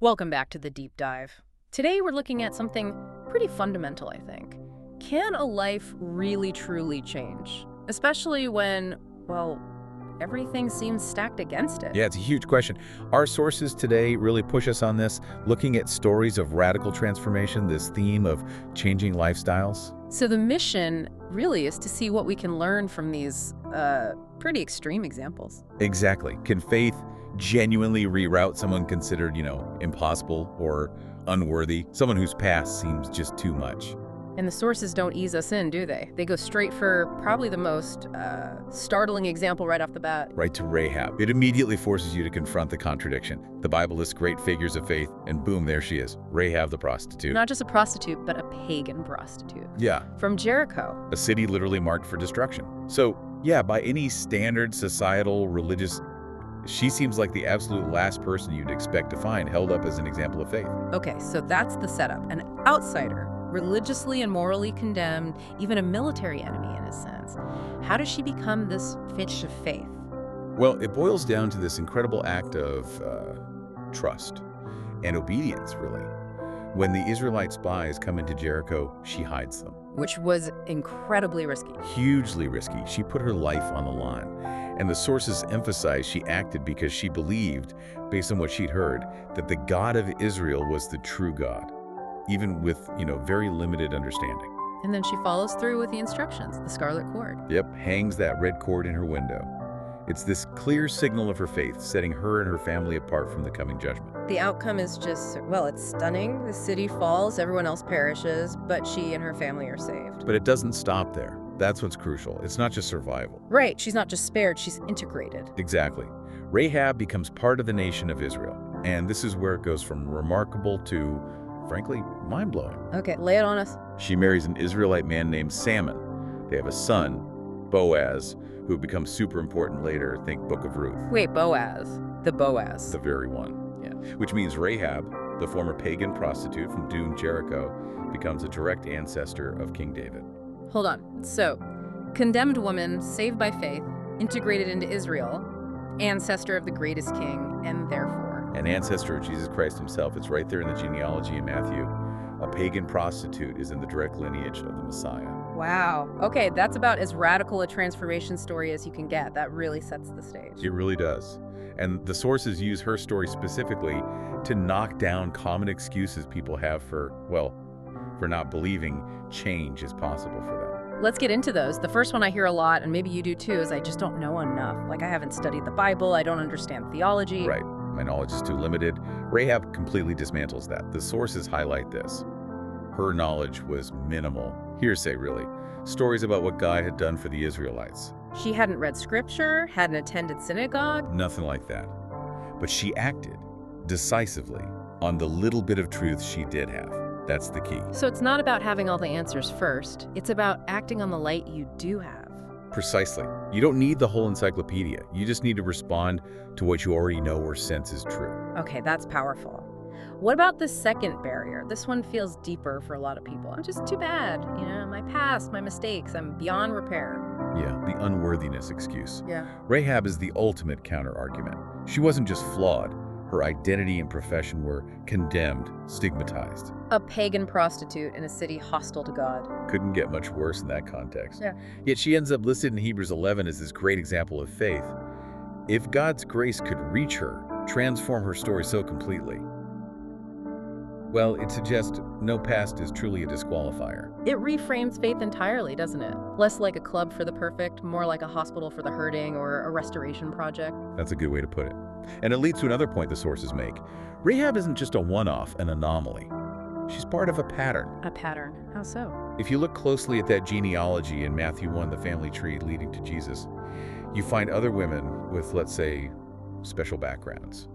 Welcome back to the deep dive. Today we're looking at something pretty fundamental, I think. Can a life really truly change? Especially when, well, everything seems stacked against it. Yeah, it's a huge question. Our sources today really push us on this, looking at stories of radical transformation, this theme of changing lifestyles. So the mission really is to see what we can learn from these pretty extreme examples. Exactly. Can faith genuinely reroute someone considered, impossible or unworthy? Someone whose past seems just too much. And the sources don't ease us in, do they? They go straight for probably the most startling example right off the bat. Right to Rahab. It immediately forces you to confront the contradiction. The Bible lists great figures of faith, and boom, there she is. Rahab the prostitute. Not just a prostitute, but a pagan prostitute. Yeah. From Jericho. A city literally marked for destruction. So, yeah, by any standard societal, religious, she seems like the absolute last person you'd expect to find held up as an example of faith. Okay, so that's the setup. An outsider, religiously and morally condemned, even a military enemy in a sense. How does she become this fish of faith? Well, it boils down to this incredible act of trust and obedience, really. When the Israelite spies come into Jericho, she hides them. Which was incredibly risky. Hugely risky. She put her life on the line. And the sources emphasize she acted because she believed, based on what she'd heard, that the God of Israel was the true God, even with, very limited understanding. And then she follows through with the instructions, the scarlet cord. Yep, hangs that red cord in her window. It's this clear signal of her faith, setting her and her family apart from the coming judgment. The outcome is just, well, it's stunning. The city falls, everyone else perishes, but she and her family are saved. But it doesn't stop there. That's what's crucial. It's not just survival. Right, she's not just spared, she's integrated. Exactly. Rahab becomes part of the nation of Israel. And this is where it goes from remarkable to, frankly, mind-blowing. Okay, lay it on us. She marries an Israelite man named Salmon. They have a son, Boaz, who becomes super important later. Think Book of Ruth. Wait, Boaz. The Boaz. The very one. Yeah. Which means Rahab, the former pagan prostitute from doomed Jericho, becomes a direct ancestor of King David. Hold on. So, condemned woman, saved by faith, integrated into Israel, ancestor of the greatest king, and therefore... An ancestor of Jesus Christ himself. It's right there in the genealogy in Matthew. A pagan prostitute is in the direct lineage of the Messiah. Wow. Okay, that's about as radical a transformation story as you can get. That really sets the stage. It really does. And the sources use her story specifically to knock down common excuses people have for not believing change is possible for them. Let's get into those. The first one I hear a lot, and maybe you do too, is I just don't know enough. Like, I haven't studied the Bible, I don't understand theology. Right. My knowledge is too limited. Rahab completely dismantles that. The sources highlight this. Her knowledge was minimal. Hearsay, really. Stories about what God had done for the Israelites. She hadn't read scripture, hadn't attended synagogue. Nothing like that. But she acted decisively on the little bit of truth she did have. That's the key. So it's not about having all the answers first. It's about acting on the light you do have. Precisely. You don't need the whole encyclopedia. You just need to respond to what you already know or sense is true. Okay, that's powerful. What about the second barrier? This one feels deeper for a lot of people. I'm just too bad. My past, my mistakes, I'm beyond repair. Yeah, the unworthiness excuse. Yeah. Rahab is the ultimate counter-argument. She wasn't just flawed. Her identity and profession were condemned, stigmatized. A pagan prostitute in a city hostile to God. Couldn't get much worse in that context. Yeah. Yet she ends up listed in Hebrews 11 as this great example of faith. If God's grace could reach her, transform her story so completely, well, it suggests no past is truly a disqualifier. It reframes faith entirely, doesn't it? Less like a club for the perfect, more like a hospital for the hurting or a restoration project. That's a good way to put it. And it leads to another point the sources make. Rahab isn't just a one-off, an anomaly. She's part of a pattern. A pattern? How so? If you look closely at that genealogy in Matthew 1, the family tree leading to Jesus, you find other women with, let's say, special backgrounds.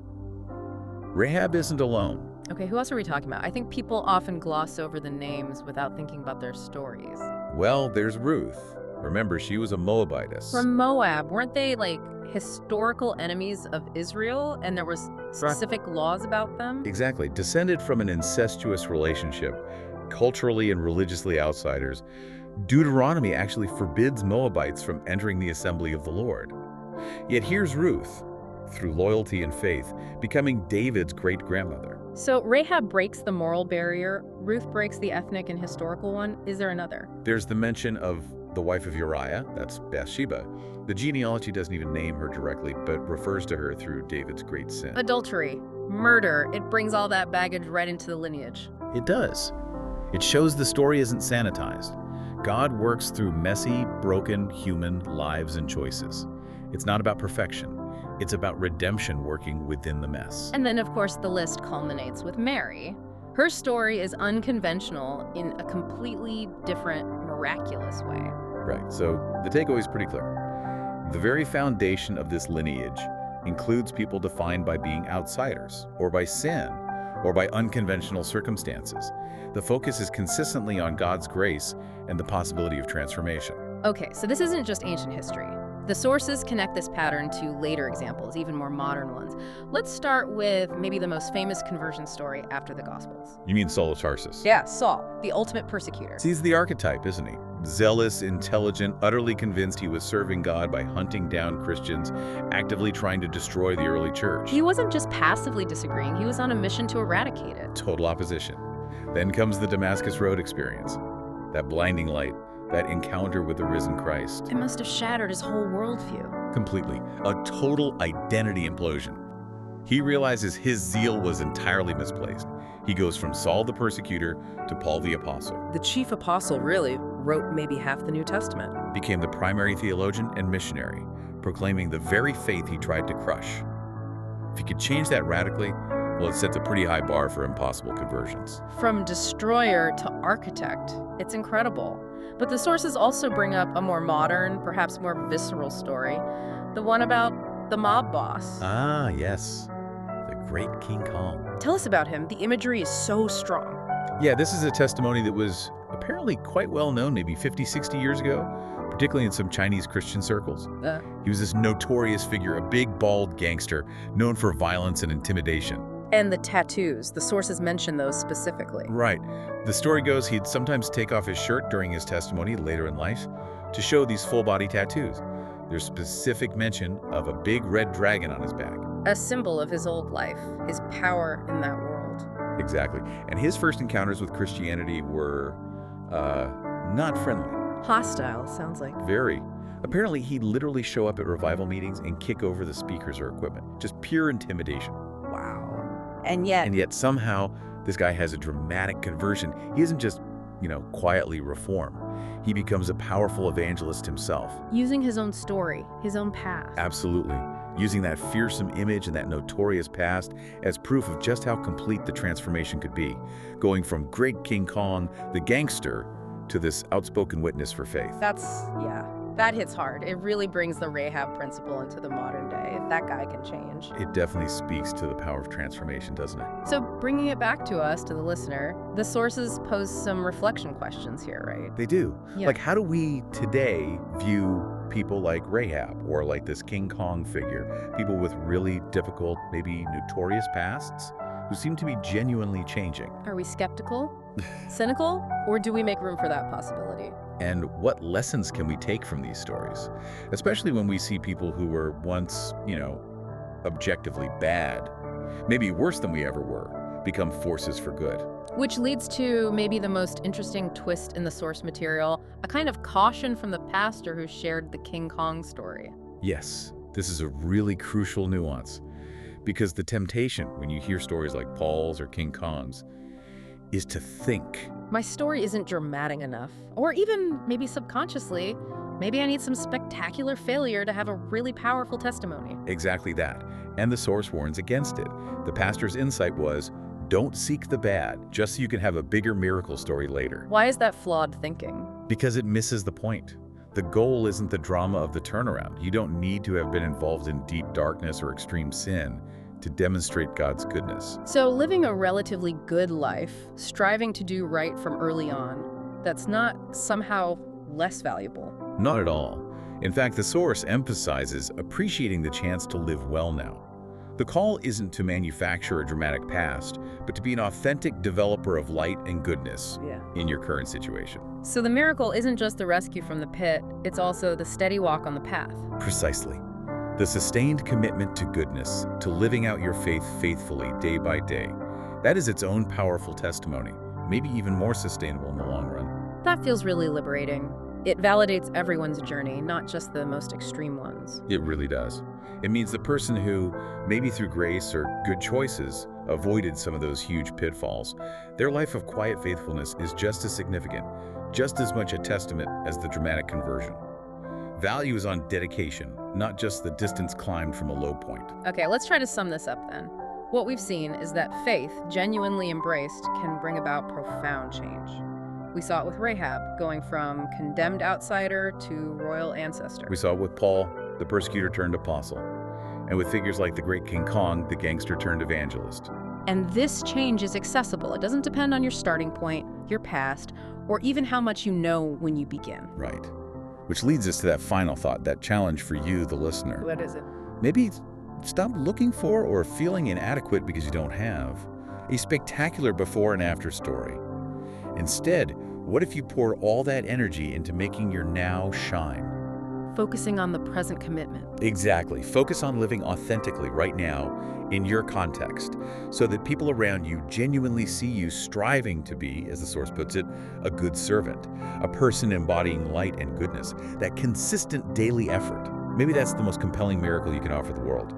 Rahab isn't alone. Okay, who else are we talking about? I think people often gloss over the names without thinking about their stories. Well, there's Ruth. Remember, she was a Moabitess. From Moab, weren't they like historical enemies of Israel, and there was specific laws about them? Exactly. Descended from an incestuous relationship, culturally and religiously outsiders, Deuteronomy actually forbids Moabites from entering the assembly of the Lord. Yet here's Ruth, through loyalty and faith, becoming David's great-grandmother. So Rahab breaks the moral barrier, Ruth breaks the ethnic and historical one. Is there another? There's the mention of the wife of Uriah, that's Bathsheba. The genealogy doesn't even name her directly, but refers to her through David's great sin. Adultery, murder, it brings all that baggage right into the lineage. It does. It shows the story isn't sanitized. God works through messy, broken human lives and choices. It's not about perfection. It's about redemption working within the mess. And then, of course, the list culminates with Mary. Her story is unconventional in a completely different, miraculous way. Right, so the takeaway is pretty clear. The very foundation of this lineage includes people defined by being outsiders, or by sin, or by unconventional circumstances. The focus is consistently on God's grace and the possibility of transformation. Okay, so this isn't just ancient history. The sources connect this pattern to later examples, even more modern ones. Let's start with maybe the most famous conversion story after the Gospels. You mean Saul of Tarsus? Yeah, Saul, the ultimate persecutor. He's the archetype, isn't he? Zealous, intelligent, utterly convinced he was serving God by hunting down Christians, actively trying to destroy the early church. He wasn't just passively disagreeing, he was on a mission to eradicate it. Total opposition. Then comes the Damascus Road experience. That blinding light, that encounter with the risen Christ. It must have shattered his whole worldview. Completely. A total identity implosion. He realizes his zeal was entirely misplaced. He goes from Saul the persecutor to Paul the apostle. The chief apostle really wrote maybe half the New Testament. Became the primary theologian and missionary, proclaiming the very faith he tried to crush. If he could change that radically, well, it sets a pretty high bar for impossible conversions. From destroyer to architect, it's incredible. But the sources also bring up a more modern, perhaps more visceral story, the one about the mob boss. Ah, yes. The great King Kong. Tell us about him. The imagery is so strong. Yeah, this is a testimony that was apparently quite well known maybe 50, 60 years ago, particularly in some Chinese Christian circles. He was this notorious figure, a big, bald gangster, known for violence and intimidation. And the tattoos, the sources mention those specifically. Right. The story goes he'd sometimes take off his shirt during his testimony later in life to show these full-body tattoos. There's specific mention of a big red dragon on his back. A symbol of his old life, his power in that world. Exactly. And his first encounters with Christianity were not friendly. Hostile, sounds like. Very. Apparently, he'd literally show up at revival meetings and kick over the speakers or equipment. Just pure intimidation. Wow. And yet somehow, this guy has a dramatic conversion. He isn't just, quietly reform. He becomes a powerful evangelist himself. Using his own story, his own past. Absolutely. Using that fearsome image and that notorious past as proof of just how complete the transformation could be. Going from great King Kong, the gangster, to this outspoken witness for faith. That hits hard. It really brings the Rahab principle into the modern day. If that guy can change. It definitely speaks to the power of transformation, doesn't it? So bringing it back to us, to the listener, the sources pose some reflection questions here, right? They do. Yeah. Like, how do we today view people like Rahab or like this King Kong figure? People with really difficult, maybe notorious pasts who seem to be genuinely changing. Are we skeptical, cynical, or do we make room for that possibility? And what lessons can we take from these stories? Especially when we see people who were once, objectively bad, maybe worse than we ever were, become forces for good. Which leads to maybe the most interesting twist in the source material, a kind of caution from the pastor who shared the King Kong story. Yes, this is a really crucial nuance, because the temptation when you hear stories like Paul's or King Kong's is to think, my story isn't dramatic enough, or even maybe subconsciously, maybe I need some spectacular failure to have a really powerful testimony. Exactly that. And the source warns against it. The pastor's insight was, don't seek the bad, just so you can have a bigger miracle story later. Why is that flawed thinking? Because it misses the point. The goal isn't the drama of the turnaround. You don't need to have been involved in deep darkness or extreme sin to demonstrate God's goodness. So living a relatively good life, striving to do right from early on, that's not somehow less valuable. Not at all. In fact, the source emphasizes appreciating the chance to live well now. The call isn't to manufacture a dramatic past, but to be an authentic developer of light and goodness in your current situation. So the miracle isn't just the rescue from the pit, it's also the steady walk on the path. Precisely. The sustained commitment to goodness, to living out your faith faithfully day by day, that is its own powerful testimony, maybe even more sustainable in the long run. That feels really liberating. It validates everyone's journey, not just the most extreme ones. It really does. It means the person who, maybe through grace or good choices, avoided some of those huge pitfalls, their life of quiet faithfulness is just as significant, just as much a testament as the dramatic conversion. Value is on dedication, not just the distance climbed from a low point. Okay, let's try to sum this up then. What we've seen is that faith, genuinely embraced, can bring about profound change. We saw it with Rahab, going from condemned outsider to royal ancestor. We saw it with Paul, the persecutor turned apostle, and with figures like the great King Kong, the gangster turned evangelist. And this change is accessible. It doesn't depend on your starting point, your past, or even how much you know when you begin. Right. Which leads us to that final thought, that challenge for you, the listener. What is it? Maybe stop looking for or feeling inadequate because you don't have a spectacular before and after story. Instead, what if you pour all that energy into making your now shine? Focusing on the present commitment. Exactly. Focus on living authentically right now in your context so that people around you genuinely see you striving to be, as the source puts it, a good servant, a person embodying light and goodness, that consistent daily effort. Maybe that's the most compelling miracle you can offer the world.